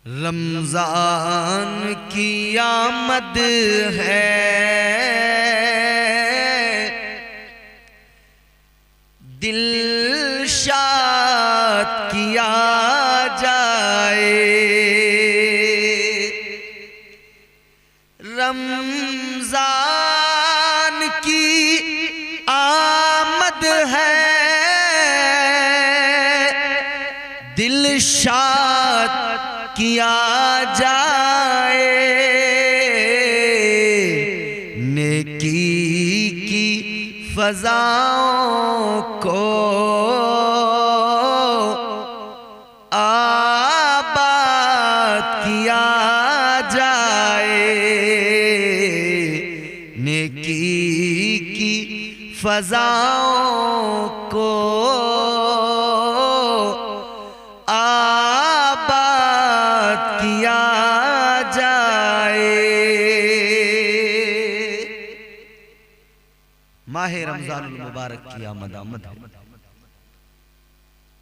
रमजान की आमद है, दिल शाद किया जाए। रमजान की आमद है, दिल शाद किया जाए। नेकी की फज़ाओं को आबाद किया जाए। नेकी की फज़ाओं को किया जाए। माहे रमजानुल मुबारक की आमद आमद है।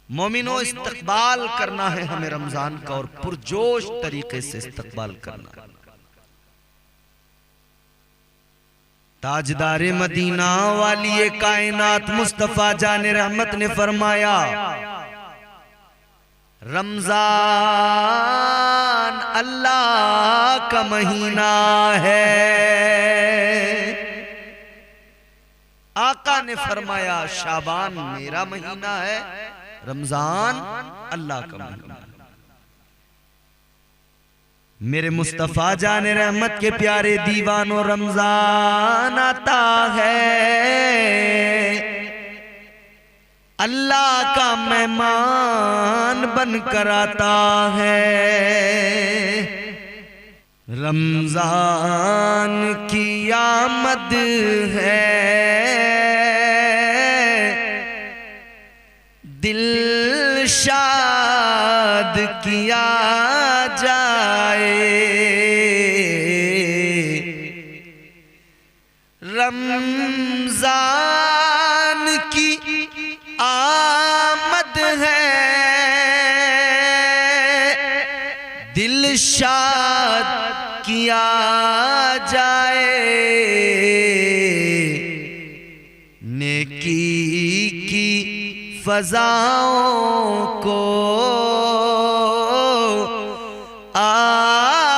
मोमिनो, इस्तकबाल करना है हमें रमजान का और पुरजोश तरीके से इस्तकबाल करना। ताजदारे मदीना वाली कायनात मुस्तफा जाने रहमत ने फरमाया, रमजान अल्लाह का महीना है। आका ने फरमाया, शाबान मेरा महीना है, रमजान अल्लाह का महीना है। मेरे मुस्तफा जाने रहमत के प्यारे दीवानों, रमजान आता है, अल्लाह का मेहमान बनकर आता है। रमजान की आमद है, दिल शाद किया जाए। रमजान की आमद है, दिल शाद किया जाए। नेकी की फज़ाओं को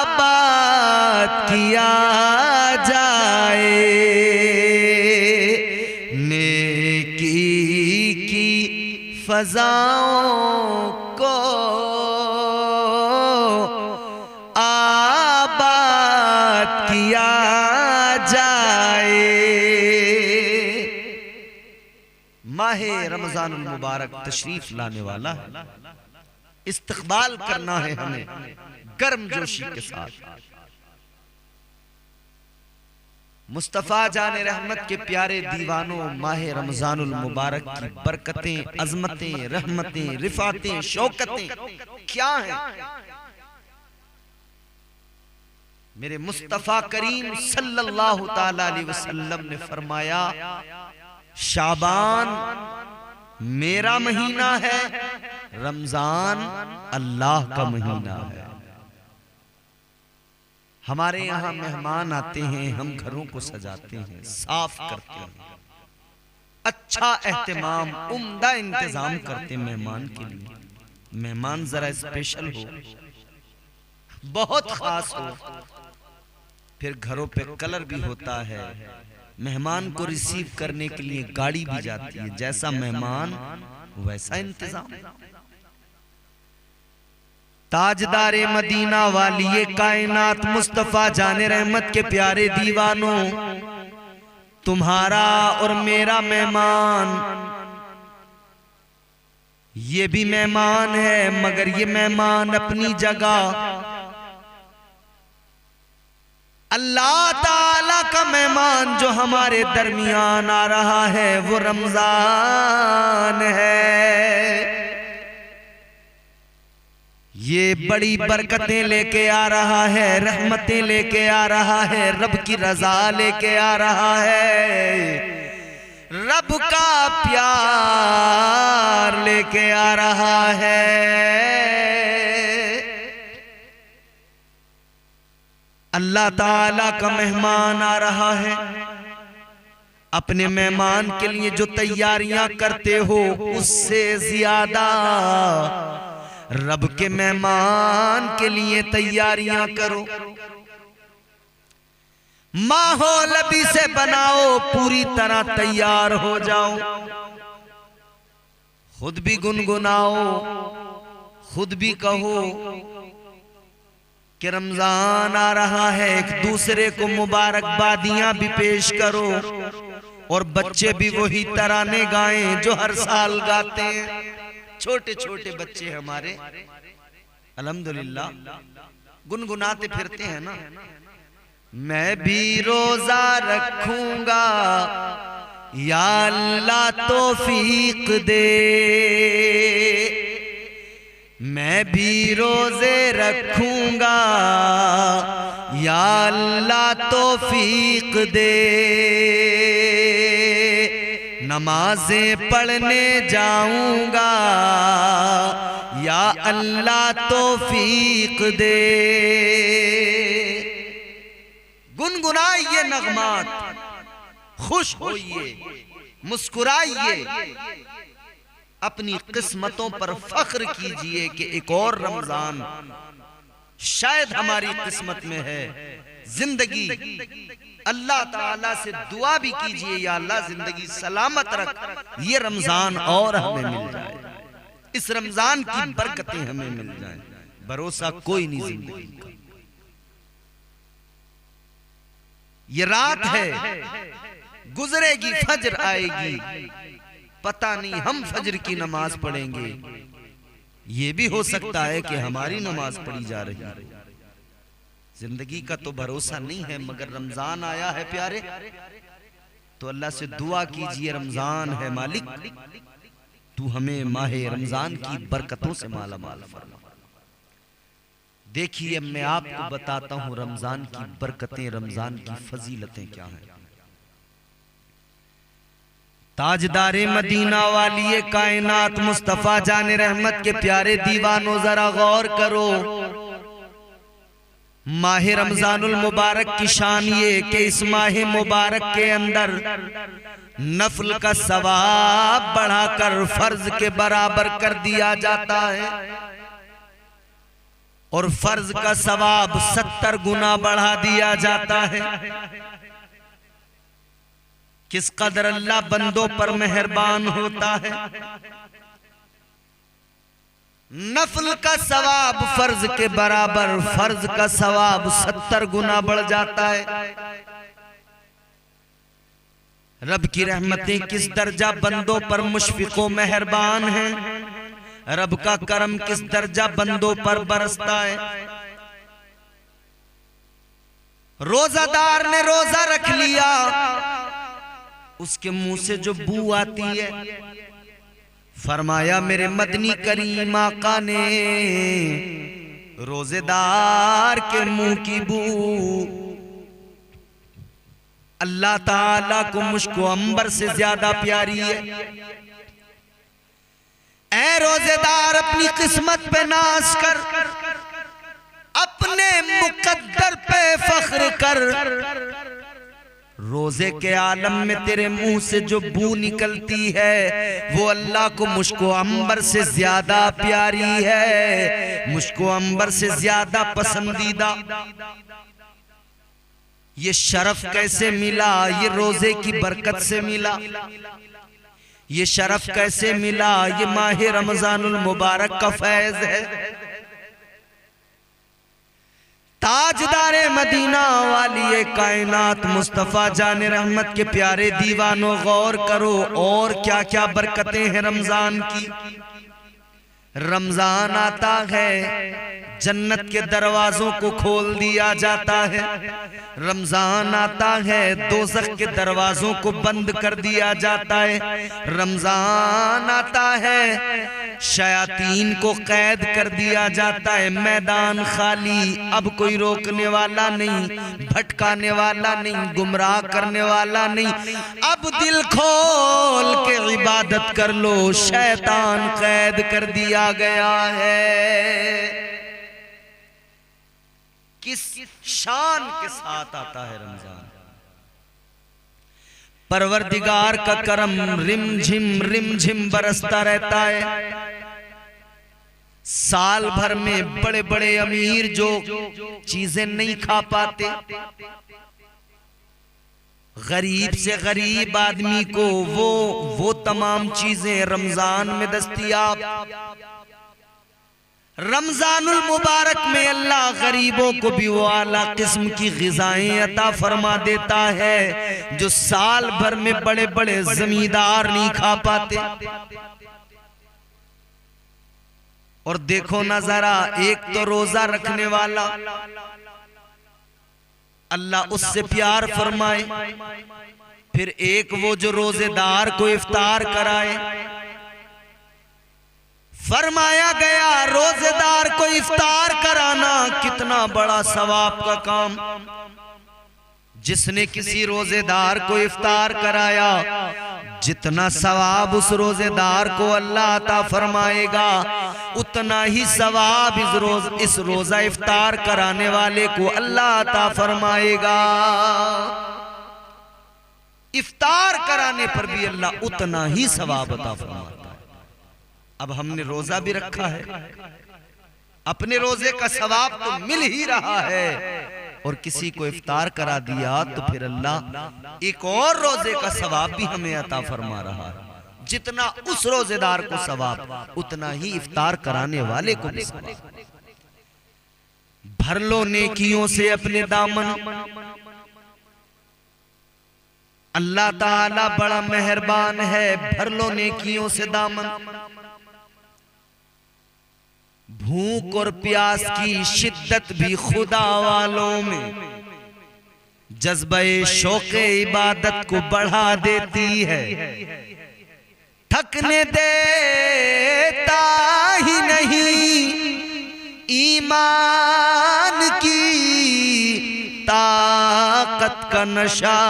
आबाद किया जाए। फज़ाओं को आबाद किया जाए। माहे रमजानुल मुबारक तशरीफ लाने वाला है, इस्तकबाल करना है हमें गर्मजोशी के साथ। मुस्तफा जाने रहमत के प्यारे दीवानों, माहे रमजानुल मुबारक की बरकतें, अजमतें, रहमतें, रिफातें, शौकतें क्या हैं। मेरे मुस्तफा करीम सल्लल्लाहु ताला अलैहि वसल्लम ने फरमाया, शाबान मेरा महीना है, रमजान अल्लाह का महीना है। हमारे यहाँ मेहमान आते हैं, हम घरों को सजाते हैं, साफ करते हैं, अच्छा एहतमाम, उम्दा इंतजाम करते हैं मेहमान के लिए। मेहमान जरा स्पेशल हो, बहुत खास हो, फिर घरों पे कलर भी होता है। मेहमान को रिसीव करने के लिए गाड़ी भी जाती है, जैसा मेहमान वैसा इंतजाम। ताजदारे मदीना वाली ये कायनात मुस्तफा जाने रहमत के प्यारे दीवानों, तुम्हारा और मेरा मेहमान, ये भी मेहमान है, मगर ये मेहमान अपनी जगह। अल्लाह ताला का मेहमान जो हमारे दरमियान आ रहा है, वो रमजान है। ये बड़ी बरकतें लेके आ रहा है, रहमतें लेके आ रहा है, रब की रजा लेके आ रहा है, रब का प्यार लेके आ रहा है। अल्लाह ताला का मेहमान आ रहा है, अपने मेहमान के लिए जो तैयारियां करते हो उससे ज्यादा रब के मेहमान के लिए तैयारियां करो। माहौल अभी से बनाओ, पूरी तरह तैयार हो जाओ। खुद भी गुनगुनाओ, खुद भी कहो कि रमजान आ रहा है, एक दूसरे को मुबारकबादियां भी पेश करो और बच्चे भी वही तराने गाएं जो हर साल गाते हैं। छोटे छोटे बच्चे हमारे अल्हम्दुलिल्लाह गुनगुनाते फिरते हैं ना। मैं भी रोजा रखूंगा या अल्लाह तौफीक दे, मैं भी रोजे रखूंगा या अल्लाह तौफीक दे, नमाजें पढ़ने जाऊंगा या अल्लाह तौफीक दे। गुनगुनाइए नगमात, खुश होइए, मुस्कुराइए, अपनी किस्मतों पर फख्र कीजिए कि एक और रमजान शायद हमारी किस्मत में है। जिंदगी अल्लाह ताला से दुआ भी कीजिए, या अल्लाह जिंदगी सलामत रख, ये रमजान और हमें मिल जाए, इस रमजान की बरकतें हमें मिल जाए। भरोसा कोई नहीं जिंदगी का। ये रात है, गुजरेगी, फजर आएगी, पता नहीं हम फजर की नमाज पढ़ेंगे, ये भी हो सकता है कि हमारी नमाज पढ़ी जा रही है। जिंदगी का तो भरोसा नहीं है, मगर रमजान आया है प्यारे, तो अल्लाह से दुआ कीजिए, रमजान है मालिक, तू हमें माहे रमजान की बरकतों से माला माल फरमा। देखिए मैं आपको बताता हूं रमजान की बरकतें, रमजान की फजीलतें क्या हैं। ताजदारे मदीना वाली कायनात मुस्तफा जाने रहमत के प्यारे दीवानों जरा गौर करो। माह रमजानुल मुबारक की शान ये कि इस माह मुबारक के अंदर नफल का सवाब बढ़ाकर फर्ज के बराबर कर दिया जाता है, और फर्ज का सवाब 70 गुना बढ़ा दिया जाता है। किस कदर अल्लाह बंदों पर मेहरबान होता है। नफल का सवाब फर्ज के बराबर, फर्ज का सवाब 70 गुना बढ़ जाता है। रब की रहमतें किस दर्जा बंदों पर मुशफिको मेहरबान हैं, रब का करम किस दर्जा बंदों पर बरसता है। रोजादार ने रोजा रख लिया, उसके मुंह से जो बू आती है, फरमाया मेरे मदनी करीम आका ने, रोजेदार के मुंह की बू अल्लाह ताला को मुझको अंबर से ज्यादा प्यारी है। ऐ रोजेदार अपनी किस्मत पे नाज कर, अपने मुकद्दर पे फख्र कर। रोजे के आलम में तेरे मुंह से जो बू निकलती है वो अल्लाह को मुझको अंबर से ज्यादा प्यारी है, मुझको अंबर से ज्यादा पसंदीदा। ये शरफ कैसे मिला? ये रोजे की बरकत से मिला। ये शरफ कैसे मिला? ये माह रमजानुल मुबारक का फैज है। ताजदारे मदीना वाली कायनात मुस्तफा जाने रहमत के प्यारे दीवानों गौर करो, और क्या क्या बरकतें हैं रमजान की। रमजान आता है जन्नत के दरवाजों को खोल दिया जाता है, रमजान आता है दोज़ख के दरवाजों को बंद कर दिया जाता है, रमजान आता है शयातीन को कैद कर दिया जाता है। मैदान खाली, अब कोई रोकने वाला नहीं, भटकाने वाला नहीं, गुमराह करने वाला नहीं। अब दिल खोल के इबादत कर लो, शैतान कैद कर दिया गया है। किस शान के साथ आता है रमजान। परवरदिगार का करम रिम झिम बरसता रहता है। साल भर में बड़े बड़े अमीर जो चीजें नहीं खा पाते, गरीब से गरीब आदमी को वो तमाम चीजें रमजान में दस्तयाब। रमजानुल मुबारक में अल्लाह गरीबों को भी वो आला किस्म की ग़िज़ाएं अता फरमा देता है जो साल भर में बड़े बड़े जमींदार नहीं खा पाते। और देखो ना जरा, एक तो रोजा रखने वाला अल्लाह उससे प्यार फरमाए, फिर एक वो जो रोजेदार को इफ्तार कराए। फरमाया गया रोजेदार को इफ्तार कराना कितना बड़ा सवाब का काम। जिसने किसी रोजेदार को इफ्तार कराया, जितना सवाब उस रोजेदार को अल्लाह अता फरमाएगा, उतना ही सवाब इस रोजा इफ्तार कराने वाले को अल्लाह अता फरमाएगा। इफ्तार कराने पर भी अल्लाह उतना ही सवाब अता फरमाता है। अब हमने रोजा भी रखा है, अपने रोजे का सवाब तो मिल ही रहा है, और किसी को इफ्तार करा दिया तो फिर अल्लाह एक और रोजे का सवाब भी हमें अता फरमा रहा है। जितना उस रोजेदार को सवाब, उतना ही इफ्तार कराने वाले को भी सवाब। भर लो नेकियों से अपने दामन, अल्लाह ताला बड़ा मेहरबान है। भर लो नेकियों से दामन। भूख और प्यास की शिद्दत भी खुदा वालों में जज्बे शौक़े इबादत को बढ़ा देती है। थकने देता ही नहीं ईमान की ताकत का नशा,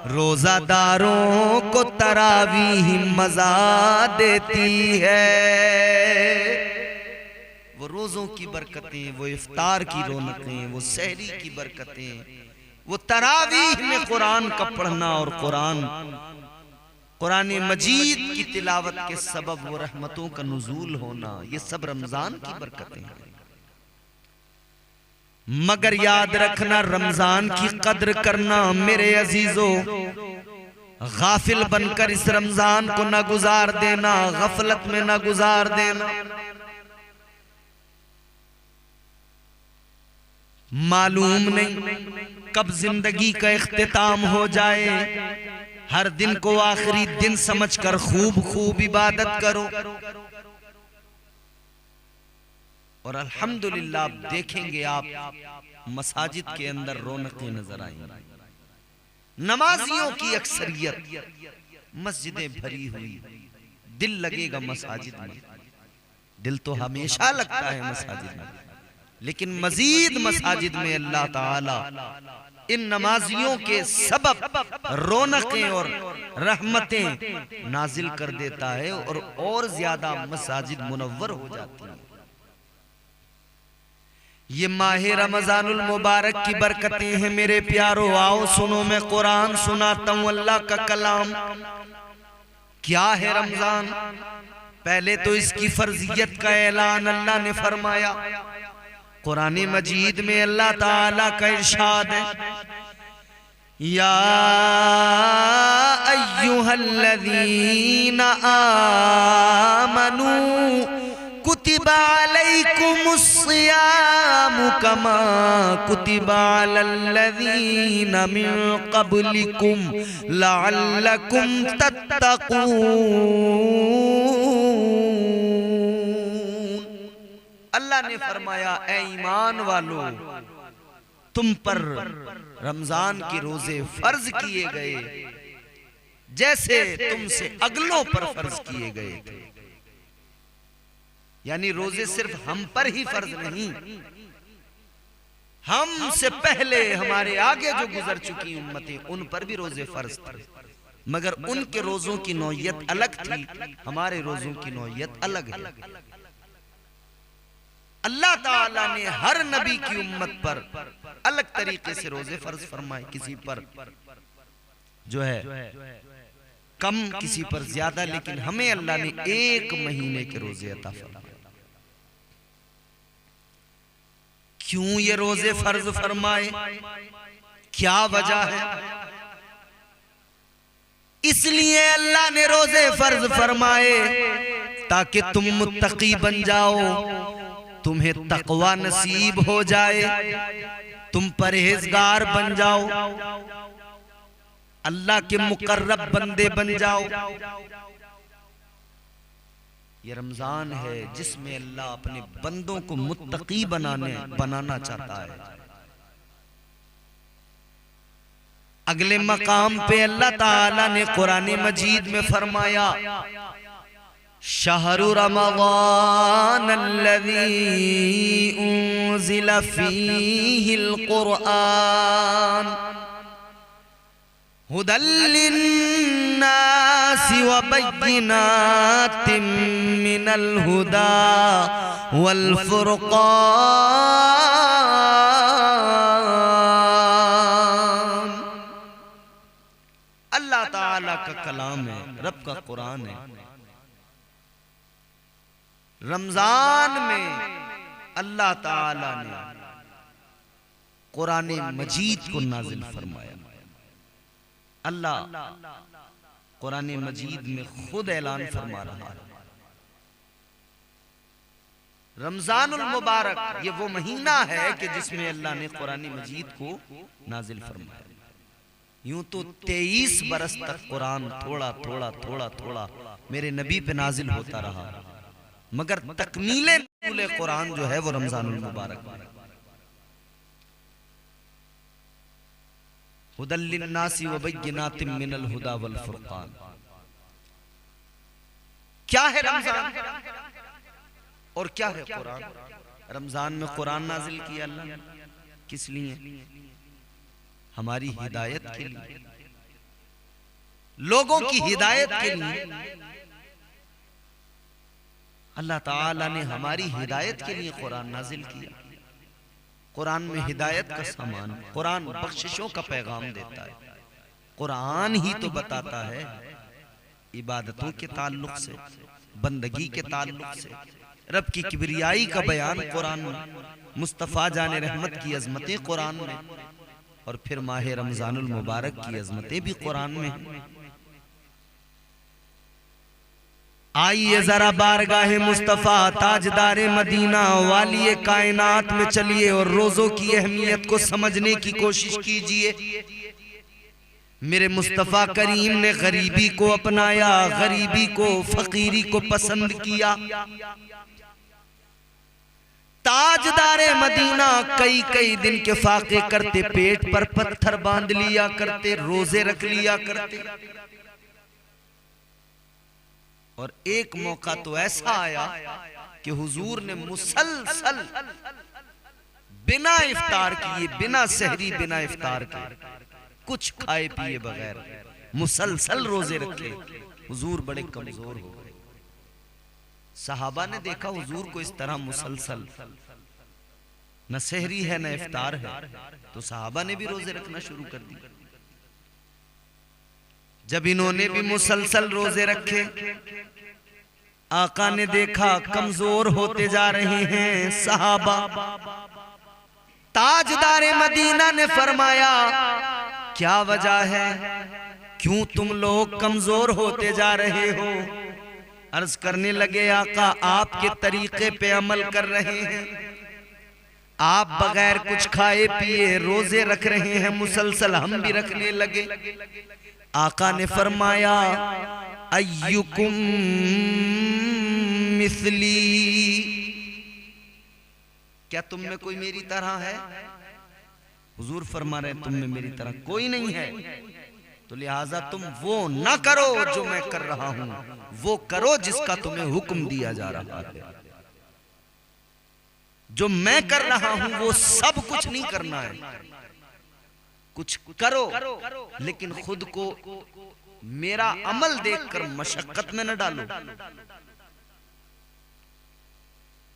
रोजादारों को तरावीह मजा देती है। वो रोजों की बरकतें, वो इफ्तार की रौनकें, वो सहरी की बरकतें, वो तरावीह में कुरान का पढ़ना और कुरान मजीद की तिलावत के सबब वो रहमतों का नुज़ूल होना, ये सब रमजान की बरकतें हैं। मगर याद रखना, रमजान की कद्र करना मेरे अजीजों। गाफिल बनकर इस रमजान को न गुजार देना, गफलत में न गुजार देना। मालूम नहीं कब जिंदगी का इख्तिताम हो जाए। हर दिन को आखिरी दिन समझकर खूब खूब इबादत करो। और अल्हम्दुलिल्लाह देखेंगे आप मसाजिद के अंदर रौनकें नजर आएंगी। नमाजियों की अक्सरियत, मस्जिदें भरी हुई, दिल लगेगा मसाजिद में। दिल तो हमेशा लगता है मसाजिद में, लेकिन मजीद मसाजिद में अल्लाह ताला इन नमाजियों के सबब रौनकें और रहमतें नाजिल कर देता है और ज्यादा मसाजिद मुनव्वर हो जाती हैं। ये माहे रमजानुल मुबारक की बरकतें हैं मेरे प्यारो। आओ सुनो, मैं कुरान सुनाता हूँ, अल्लाह का कलाम। क्या है रमजान? पहले तो इसकी फर्जियत का ऐलान अल्लाह ने फरमाया। कुरान मजीद में अल्लाह ताला का इरशाद है, या अय्युहल्लज़ीना आमनू कुतिबा अलैकुमुस्सियामु कमा कुतिबा अलल्लज़ीना मिन क़ब्लिकुम लअल्लकुम तत्तक़ून। अल्लाह ने फरमाया, ऐ ईमान वालों, तुम पर रमजान के रोजे फर्ज किए गए जैसे तुमसे अगलों पर फर्ज किए गए थे। यानी रोजे सिर्फ हम पर ही फर्ज नहीं, हमसे पहले हमारे आगे जो गुजर चुकी उम्मतें, उन पर भी रोजे फर्ज थे। मगर उनके रोजों की नौयत अलग थी, हमारे रोजों की नौयत अलग है। अल्लाह ताला ने हर नबी की उम्मत पर अलग तरीके से रोजे फर्ज फरमाए, किसी पर जो है कम, किसी पर ज्यादा, लेकिन हमें अल्लाह ने 1 महीने के रोजे अता फरमाए। क्यों ये रोजे फर्ज फरमाए, क्या वजह है? इसलिए अल्लाह ने रोजे फर्ज फरमाए ताकि तुम मुत्तकी बन जाओ, तुम्हें तकवा नसीब हो जाए, तुम परहेजगार बन जाओ, अल्लाह के मुकर्रब बंदे बन जाओ। ये रमजान है जिसमें अल्लाह अपने बंदों को मुत्तकी बनाना चाहता है। अगले मकाम पे अल्लाह ताला ने कुरान मजीद में फरमाया, शहरु रमज़ान अल्लज़ी उन्ज़िला फ़ीहिल क़ुरआन हुदल लिन्नासि व बय्यिनातिम मिनल हुदा वल फ़ुरक़ान। अल्लाह ताला का कलाम है, रब का कुरान है। रमजान में अल्लाह ताला ने कुरान मजीद को नाजिल फरमाया। अल्लाह कुरान मजीद में खुद ऐलान फरमा रहा है, रमजानुल मुबारक ये वो महीना है कि जिसमें अल्लाह ने कुरान मजीद को नाजिल फरमाया। यूं तो 23 बरस तक कुरान थोड़ा थोड़ा थोड़ा थोड़ा मेरे नबी पे नाजिल होता रहा, मगर तकमीले कुरान जो है वो रमजानुल मुबारक। हुदल लिन्नासि व बय्यिनातिम मिनल हुदा वल फुरक़ान। क्या है रमजान और क्या है कुरान? रमजान में कुरान नाजिल किया अल्लाह ने, किस लिए? हमारी हिदायत के लिए, लोगों की हिदायत के लिए। अल्लाह ताला ने हमारी हिदायत के लिए कुरान नाजिल किया। कुरान में हिदायत का सामान, कुरान बख्शिशों का पैगाम देता है। कुरान ही तो बताता है इबादतों के ताल्लुक से, बंदगी के ताल्लुक से, रब की किबरियाई का बयान कुरान में, मुस्तफ़ा जाने रहमत की अजमतें कुरान में, और फिर माह रमजानुल मुबारक की अजमतें भी कुरान में। आइए जरा बारगाहे मुस्तफ़ा ताजदारे मदीना वाली कायनात में चलिए और रोजों की अहमियत को समझने की कोशिश कीजिए। मेरे मुस्तफ़ा करीम ने गरीबी को अपनाया, गरीबी को, फकीरी को पसंद किया। ताजदारे मदीना कई कई दिन के फाके करते, पेट पर पत्थर बांध लिया करते, रोजे रख लिया करते। और एक मौका तो ऐसा आया कि हुजूर ने मुसलसल बिना इफ्तार किए, बिना सहरी, बिना इफ्तार के, कुछ खाए पिए बगैर मुसलसल रोजे रखे। हुजूर बड़े कमजोर हो गए। सहाबा ने देखा हुजूर को इस तरह मुसलसल, न सहरी है न इफ्तार है, तो सहाबा ने भी रोजे रखना शुरू कर दी। जब इन्होंने भी मुसलसल रोजे रखे, आका ने देखा कमजोर होते जा रहे हैं सहाबा। ताजदारे मदीना ने फरमाया, क्या वजह है, क्यों तुम लोग कमजोर होते जा रहे हो? अर्ज करने लगे, आका आपके तरीके पे अमल कर रहे हैं, आप बगैर कुछ खाए पिए रोजे रख रहे हैं मुसलसल, हम भी रखने लगे। आका ने फरमाया, अय्युकुम मिस्ली, क्या तुम में कोई मेरी तरह है? हुजूर फरमा रहे तुम में मेरी तरह कोई नहीं है, तो लिहाजा तुम वो ना करो जो मैं कर रहा हूं, वो करो जिसका तुम्हें हुक्म दिया जा रहा है। जो मैं कर रहा हूं वो सब कुछ नहीं करना है, कुछ करो लेकिन खुद को मेरा अमल देखकर मशक्कत में न डालो।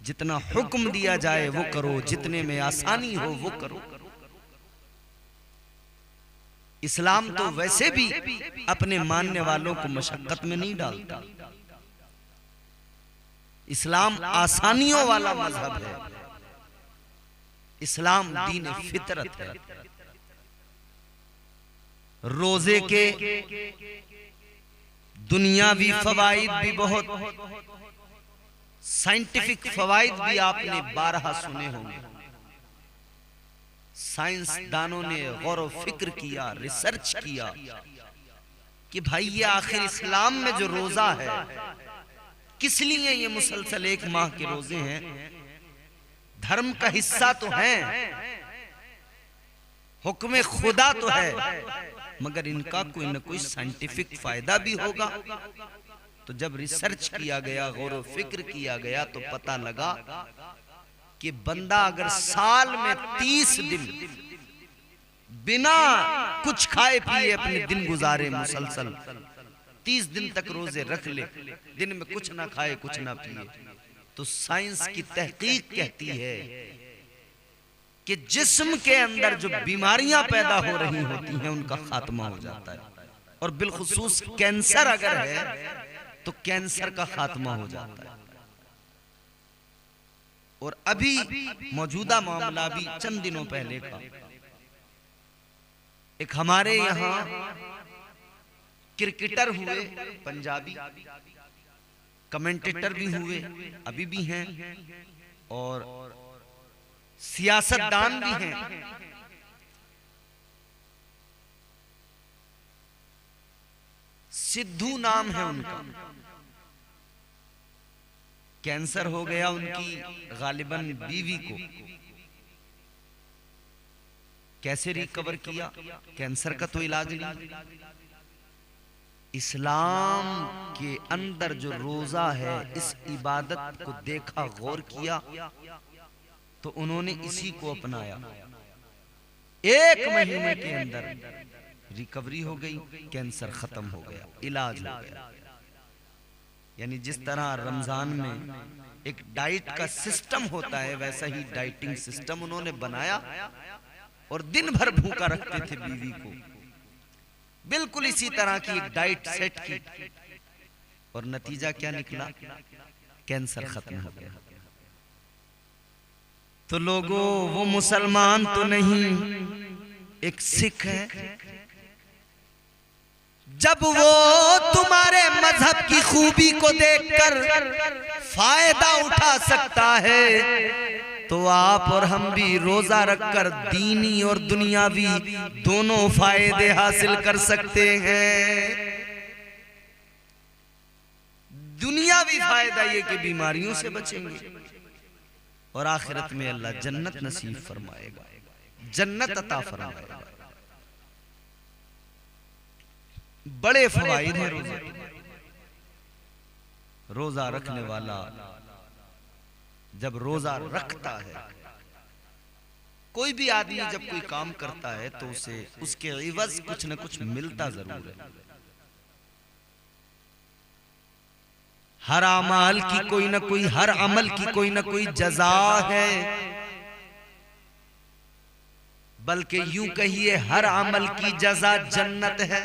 जितना हुक्म दिया जाए वो करो, जितने में आसानी हो वो करो। इस्लाम तो वैसे भी अपने मानने वालों को मशक्कत में नहीं डालता। इस्लाम आसानियों वाला मजहब है। इस्लाम दीन फितरत है। रोजे के दुनियावी फवाइद भी बहुत, साइंटिफिक फवाइद भी आपने 12 सुने होंगे। साइंसदानों ने गौर व फिक्र किया, रिसर्च किया कि भाई ये आखिर इस्लाम में जो रोजा है, किस लिए ये मुसलसल 1 माह के रोजे हैं। धर्म का हिस्सा तो है, हुक्म खुदा तो है, मगर इनका कोई न कोई साइंटिफिक फायदा भी होगा। तो जब रिसर्च किया गया, गौर व फिक्र किया गया, तो पता लगा कि बंदा अगर साल में 30 दिन बिना कुछ खाए पिए अपने दिन गुजारे, मुसलसल 30 दिन तक रोजे रख ले, दिन में कुछ ना खाए कुछ ना पिए, तो साइंस की तहकीक कहती है कि जिस्म के अंदर जो बीमारियां पैदा हो रही होती हैं उनका खात्मा हो जाता है। और बिलखुसूस कैंसर अगर है तो कैंसर का खात्मा हो जाता है। और अभी मौजूदा मामला भी चंद दिनों पहले का, एक हमारे यहाँ क्रिकेटर हुए पंजाबी, कमेंटेटर भी हुए, अभी भी हैं, और सियासतदान भी हैं। सिद्धू नाम है उनका। कैंसर हो गया उनकी गालिबन बीवी को। कैसे रिकवर किया? कैंसर का तो इलाज नहीं। इस्लाम के अंदर जो रोजा है, इस इबादत को देखा, गौर किया, तो उन्होंने इसी को अपनाया। 1 महीने के अंदर रिकवरी हो गई, कैंसर खत्म हो गया, इलाज हो गया। यानी जिस तरह रमजान में एक डाइट का सिस्टम होता है, वैसा ही डाइटिंग सिस्टम उन्होंने बनाया और दिन भर भूखा रखते थे बीवी को। बिल्कुल इसी तरह की एक डाइट सेट की, और नतीजा क्या निकला? कैंसर खत्म हो गया। तो लोगों, वो मुसलमान तो नहीं, एक सिख है। जब वो तुम्हारे मजहब की खूबी को देखकर फायदा उठा सकता है, तो आप और हम भी रोजा रखकर दीनी और दुनियावी दोनों फायदे हासिल कर सकते हैं। दुनियावी फायदा ये कि बीमारियों से बचेंगे, और आखिरत में अल्लाह जन्नत नसीब फरमाएगा, जन्नत अता फरमाएगा। बड़े फवाइद हैं रोजे। रोजा रखने वाला जब रोजा रखता है, कोई भी आदमी जब कोई काम करता है तो उसे उसके इवज कुछ न कुछ मिलता जरूर है। हर अमल की कोई ना कोई, हर अमल की कोई ना कोई जजा है। बल्कि यूं कहिए, हर अमल की जजा जन्नत है,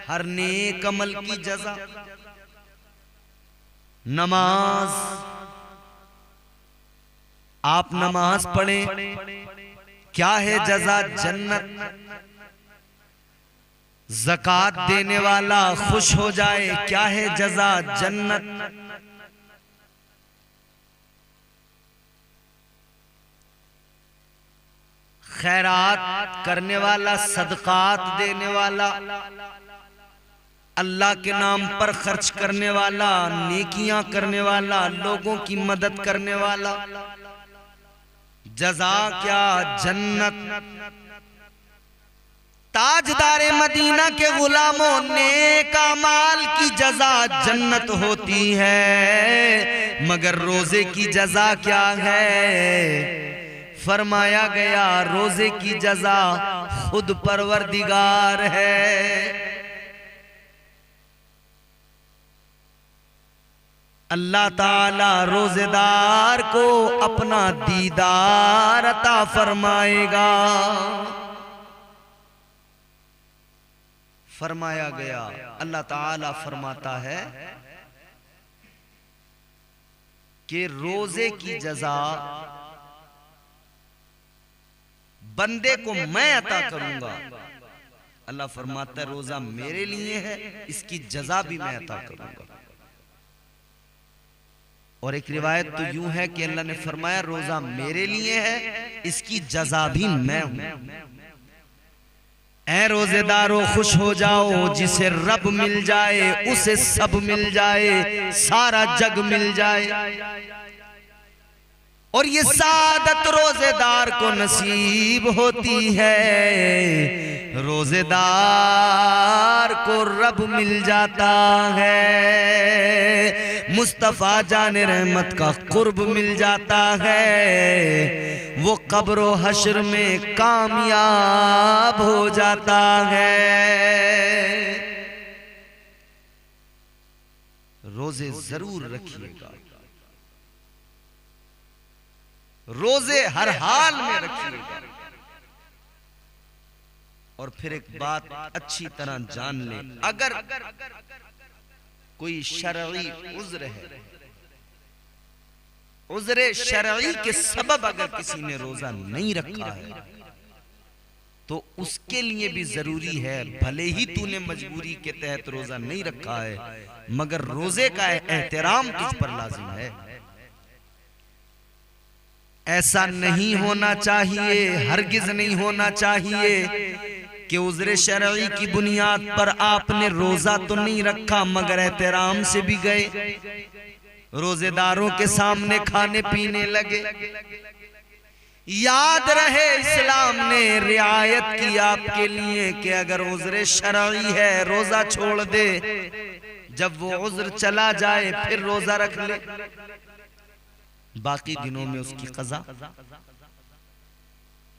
हर नेक अमल की जजा। नमाज, आप नमाज पढ़ें, क्या है जजा? जन्नत। ज़कात देने वाला खुश हो जाए, क्या है जजा? जन्नत। खैरात करने वाला, सदकात देने वाला, अल्लाह के नाम पर खर्च करने वाला, नेकियां करने वाला, लोगों की मदद करने वाला, जजा क्या? जन्नत। ताजदारे मदीना के गुलामों, नेक अमाल की जजा जन्नत होती है, मगर रोजे की जजा क्या है? फरमाया गया, रोजे की जजा खुद परवरदिगार है। अल्लाह ताला रोजेदार को अपना दीदार अता फरमाएगा। फरमाया गया, अल्लाह ताला फरमाता है कि रोजे की जज़ा बंदे को मैं अता करूंगा। अल्लाह फरमाता है रोजा मेरे लिए है, इसकी जज़ा भी मैं अता करूंगा। और एक रिवायत तो यूं है कि अल्लाह ने फरमाया रोजा मेरे लिए है, इसकी जज़ा भी मैं हूं। ऐ रोजेदारों खुश हो जाओ, जिसे रब मिल जाए उसे सब मिल जाए, सारा जग मिल जाए। और ये सादत रोजेदार को नसीब होती है, रोजेदार को रब मिल जाता है, मुस्तफा जाने रहमत का कुर्ब मिल जाता है, वो कब्र हश्र में कामयाब हो जाता है। रोजे जरूर रखिएगा, रोजे हर हाल में रखिएगा। और फिर एक बात अच्छी तरह जान ले, अगर कोई शरई उज़्र है, उज़्र शरई के सबब अगर किसी ने रोजा नहीं रखा है तो उसके लिए भी जरूरी है, भले ही तूने मजबूरी के तहत रोजा नहीं रखा है, मगर रोजे का एहतराम तुझ पर लाजिम है। ऐसा नहीं होना चाहिए, हरगिज नहीं होना चाहिए कि उज़्र शरई की बुनियाद पर आपने रोजा तो नहीं रखा मगर एहतराम से भी गए, रोजेदारों के सामने खाने पीने लगे। याद रहे इस्लाम ने रियायत की आपके लिए कि अगर उज़्र शरई है रोजा छोड़ दे, जब वो उज़्र चला जाए फिर रोजा रख ले, बाकी दिनों में उसकी क़ज़ा।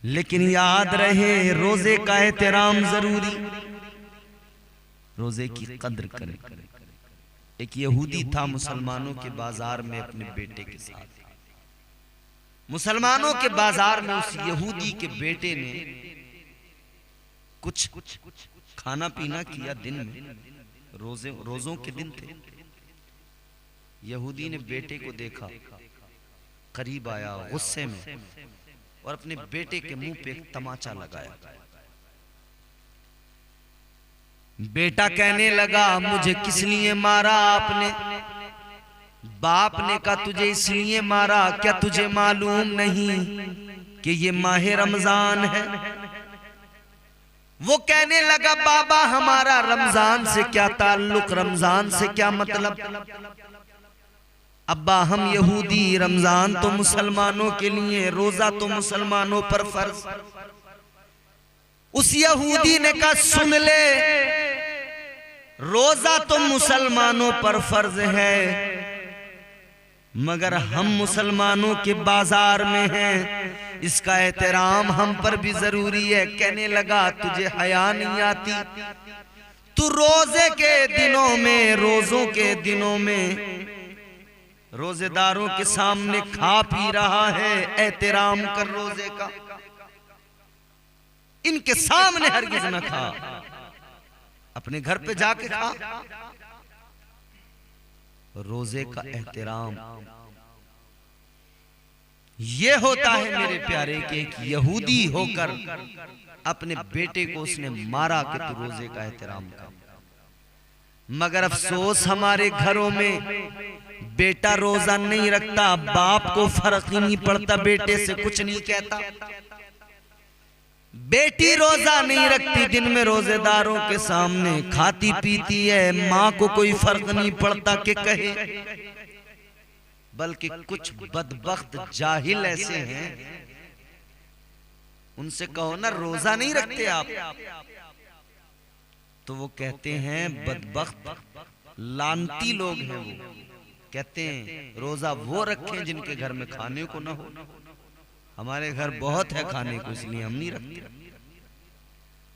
लेकिन याद रहे रोजे का एहतराम जरूरी, रोजे की कद्र करें। एक यहूदी था मुसलमानों के बाजार में अपने बेटे के साथ, मुसलमानों के बाजार में उस यहूदी के बेटे ने कुछ खाना पीना किया दिन में, रोजों के दिन थे। यहूदी ने बेटे को देखा, करीब आया गुस्से में और अपने बेटे के मुंह पे एक तमाचा लगाया। बेटा कहने लगा मुझे किस लिए मारा आपने? बाप ने कहा तुझे इसलिए मारा, क्या तुझे मालूम नहीं कि ये माह रमजान है? वो कहने लगा बाबा हमारा रमजान से क्या ताल्लुक, रमजान से क्या मतलब? अब्बा हम यहूदी, रमजान तो मुसलमानों के लिए, रोजा तो मुसलमानों पर फर्ज। उस यहूदी ने कहा सुन ले, रोजा तो मुसलमानों पर फर्ज है मगर हम मुसलमानों के बाजार में हैं, इसका एहतराम हम पर भी जरूरी है। कहने लगा तुझे हया नहीं आती? तू रोजे के दिनों में, रोजों के दिनों में रोजेदारों के सामने खा पी रहा है, एहतराम कर रोजे का, इनके सामने हरगिज न खा, अपने घर पे जाके खा। रोजे का एहतराम ये होता है मेरे प्यारे के एक यहूदी होकर अपने बेटे को उसने मारा कि तू रोजे का एहतराम कर। मगर अफसोस हमारे घरों में बेटा रोजा नहीं रखता, बाप को फर्क ही नहीं पड़ता, बेटे से कुछ नहीं कहता। बेटी रोजा नहीं रखती, दिन में रोजेदारों के सामने खाती पीती है, माँ को कोई फर्क नहीं पड़ता कि कहे। बल्कि कुछ बदबख्त जाहिल ऐसे हैं, उनसे कहो ना रोजा नहीं रखते आप, तो वो कहते हैं बदबख्त लानती लोग हैं। वो कहते हैं रोजा वो रखें जिनके घर में खाने को ना हो। हमारे घर बहुत है खाने को, इसलिए हम नहीं रखते।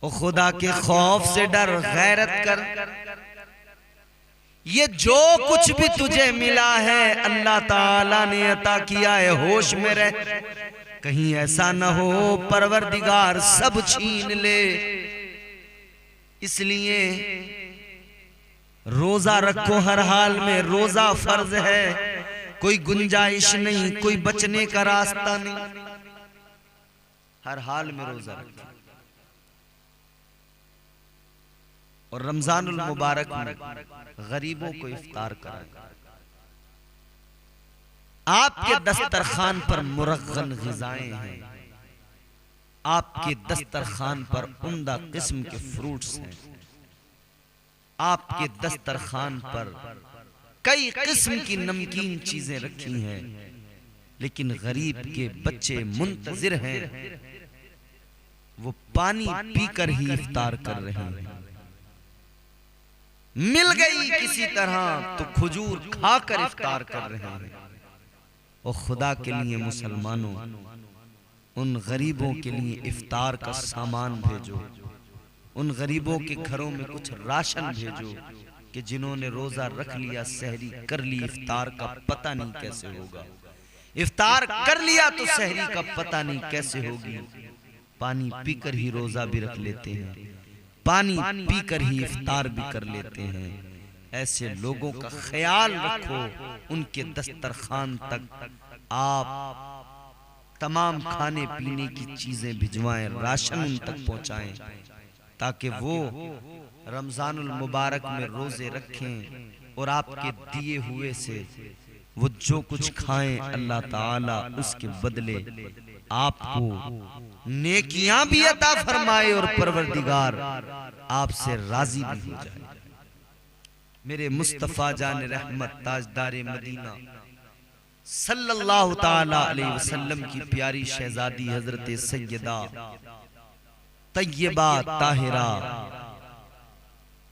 और खुदा के खौफ से डर, गैरत कर। ये जो कुछ भी तुझे मिला है अल्लाह ताला ने अता किया है, होश में रह, कहीं ऐसा न हो परवरदिगार सब छीन ले। इसलिए रोजा रखो हर हाल में, रोजा फर्ज है, कोई गुंजाइश नहीं, कोई बचने का रास्ता नहीं, हर हाल में रोजा रखो। और रमजानुल मुबारक में गरीबों को इफ्तार कराएं। आपके दस्तरखान पर मुरग़्ग़न ग़िज़ाएं हैं, आपके दस्तरखान पर उम्दा किस्म के फ्रूट्स हैं, आपके दस्तरखान पर कई किस्म की नमकीन चीजें रखी हैं, लेकिन गरीब के बच्चे मुंतजिर हैं, वो पानी पीकर ही इफ्तार कर रहे हैं। मिल गई किसी तरह तो खजूर खाकर इफ्तार कर रहे हैं। और खुदा के लिए मुसलमानों, उन गरीबों के लिए इफ्तार का सामान भेजो, उन गरीबों के घरों में कुछ राशन भेजो कि जिन्होंने रोजा रख लिया, सहरी कर ली, इफ्तार का पता नहीं कैसे होगा। इफ्तार कर लिया तो सहरी का पता नहीं कैसे होगी। पानी पीकर ही रोजा भी रख लेते हैं, पानी पीकर ही इफ्तार भी कर लेते हैं। ऐसे लोगों का ख्याल रखो, उनके दस्तरखान तक आप तमाम खाने पीने की चीजें भिजवाएं, राशन उन तक पहुंचाएं, ताकि वो रमजानुल मुबारक में रोजे रखें और आपके दिए हुए से वो जो कुछ खाएं अल्लाह ताला उसके बदले आपको नेकियां भी अता फरमाए और परवरदिगार आपसे राजी भी हो जाए। मेरे मुस्तफा जान रहमत ताजदारे मदीना सल्लल्लाहु ताला अलैहि वसल्लम की प्यारी शहजादी हजरत सैयदा तय्यबा ताहिरा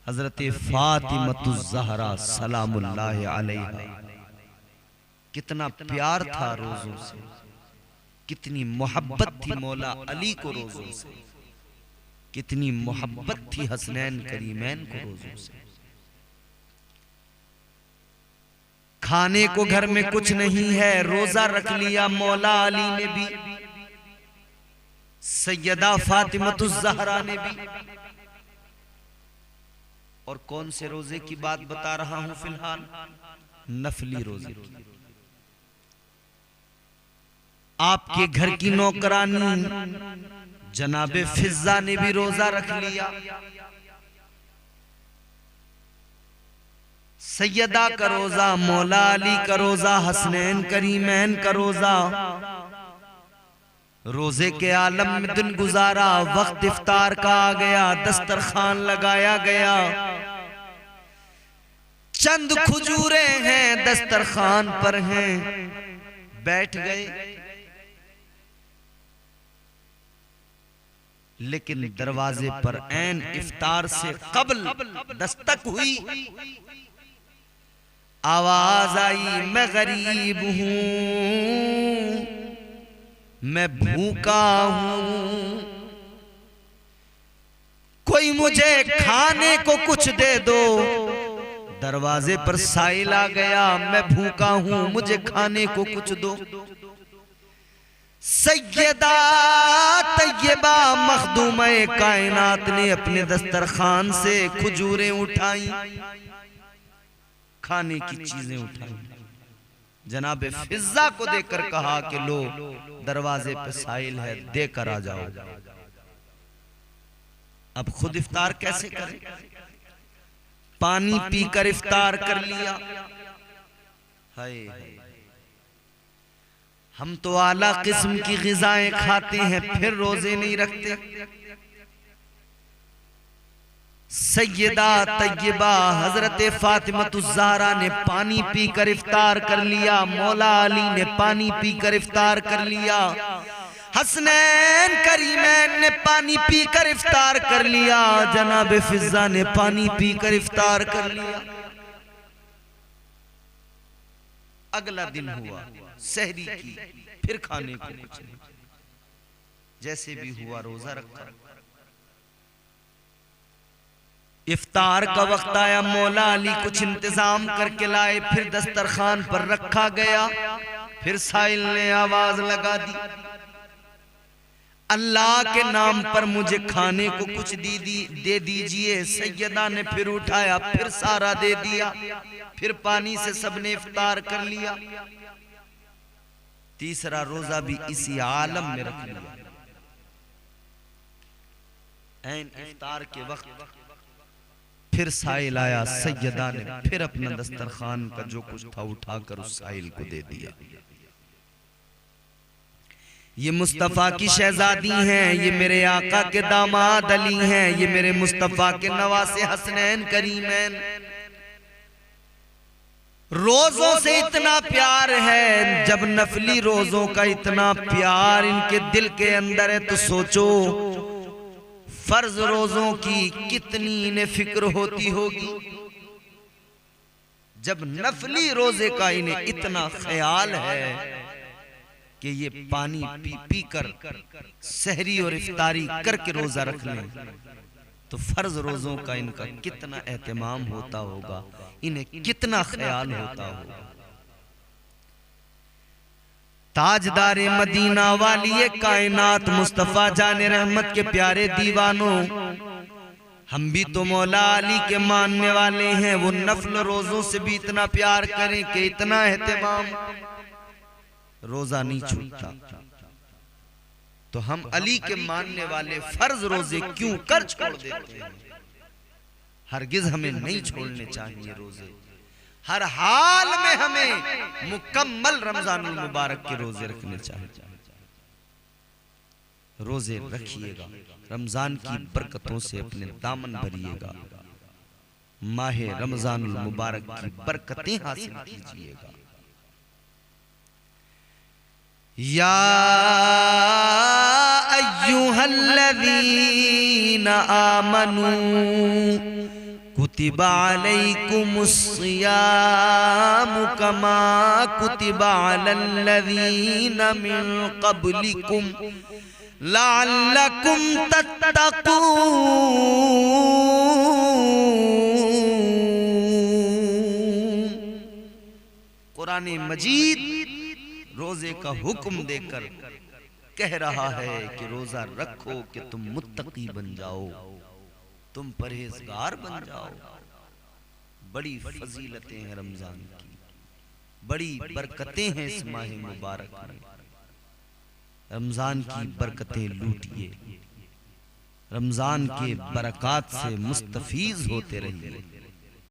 हजरत फातिमतुज़ ज़हरा सलामुल्लाहि अलैहा, कितना प्यार था रोजों से, कितनी मोहब्बत थी मौला अली को रोजों से, कितनी मोहब्बत थी हसनैन करीमैन को रोजों से। खाने को घर में कुछ नहीं है, रोजा रख लिया मौला अली ने भी, सैयदा फातिमतुज़ ज़हरा ने भी। और कौन से रोजे की बात बता रहा हूं फिलहाल? नफली रोजे की। आपके घर की नौकरानी जनाबे फिजा ने भी रोजा रख लिया। सैयदा का रोजा, मौला अली का रोजा, हसनैन करीमैन का रोजा। रोजे के आलम में दिन गुजारा, वक्त इफ्तार का आ गया, दस्तरखान लगाया गया, चंद खजूरें हैं दस्तरखान पर हैं, बैठ गए। लेकिन दरवाजे पर ऐन इफ्तार से कबल दस्तक हुई, आवाज आई, मैं गरीब हूं, मैं भूखा हूं, कोई मुझे खाने को कुछ दे दो। दरवाजे पर साइल आ गया, मैं भूखा हूं, मुझे खाने को कुछ दो। सैयदा तय्यबा मखदूमा कायनात ने अपने दस्तरखान से खजूरें उठाई, खाने की चीजें उठाई, जनाबे फिजा को देकर कहा कि लो दरवाजे पे साइल है, देकर आ जाओ। अब खुद इफ्तार कैसे करें? पानी पीकर इफ्तार कर लिया। हाय, हम तो आला किस्म की ग़िज़ाएं खाते हैं फिर रोजे नहीं रखते। सैयदा तय्यबा हजरत फातिमतुज़ ज़हरा ने पानी पीकर इफ्तार कर लिया, मौला अली ने पानी पीकर इफ्तार कर लिया, हसनैन करीमैन ने पानी पीकर इफ्तार कर लिया, जनाब फिजा ने पानी पीकर इफ्तार कर लिया। अगला दिन हुआ सहरी की, फिर खाने को कुछ नहीं, जैसे भी हुआ रोजा रखा। इफ्तार का वक्त आया, मौला अली कुछ इंतजाम करके लाए, फिर दस्तरखान पर रखा गया। फिर साहिल ने आवाज लगा दी, अल्लाह के नाम पर मुझे खाने को कुछ दे दीजिए। सैयदा ने फिर उठाया, फिर सारा दे दिया, फिर पानी से सबने इफ्तार कर लिया। तीसरा रोजा भी इसी आलम में रख लिया। ऐन इफ्तार के वक्त फिर साहिल आया, सैयदा ने फिर अपना दस्तरखान का जो कुछ था उठाकर उस साहिल को दे दिया। ये मुस्तफा की शहजादी हैं, ये मेरे आका के दामाद अली हैं, ये मेरे मुस्तफा के नवासे हसनैन करीमैन। रोजों से इतना प्यार है, जब नफली रोजों का इतना प्यार इनके दिल के अंदर है, तो सोचो फर्ज रोजों की कितनी इन्हें फिक्र होती होगी। जब नफली रोजे का इन्हें इतना ख्याल है कि ये पानी पी पी कर सहरी और इफ्तारी करके रोजा रख लें, तो फर्ज रोजों का इनका कितना एहतमाम होता होगा, इन्हें कितना ख्याल होता होगा। ताजदार मदीना वाली कायनात मुस्तफा जाने रहमत के प्यारे दीवानों, हम भी तो मौला अली के मानने वाले हैं। वो नफल रोजों से भी इतना प्यार करें कि इतना एहतमाम, रोजा नहीं छूटता, तो हम अली के मानने वाले फर्ज रोजे क्यों कर छोड़ देते हैं? हरगिज हमें नहीं छोड़ने चाहिए रोजे। हर हाल में हमें मुकम्मल रमजानुल मुबारक के रोजे रखने चाहिए। रोजे रखिएगा, रमजान की बरकतों से अपने दामन भरिएगा, माहे रमजानुल मुबारक की बरकतें हासिल कीजिएगा। या अय्युहल्लज़ीना आमनू कुतिबा अलैकुमुस्सियामु कमा कुतिबा अलल्लज़ीना मिन क़ब्लिकुम लअल्लकुम तत्तक़ून। कुरान मजीद रोजे का हुक्म देकर कह रहा है कि रोजा रखो कि तुम मुत्तकी बन जाओ, तुम परहेजगार बन जाओ। बड़ी फजीलतें हैं रमजान की, बड़ी बरकतें हैं इस माह मुबारक में। रमजान की बरकतें लूटिए, रमजान के बरकत से मुस्तफीज होते रहिए।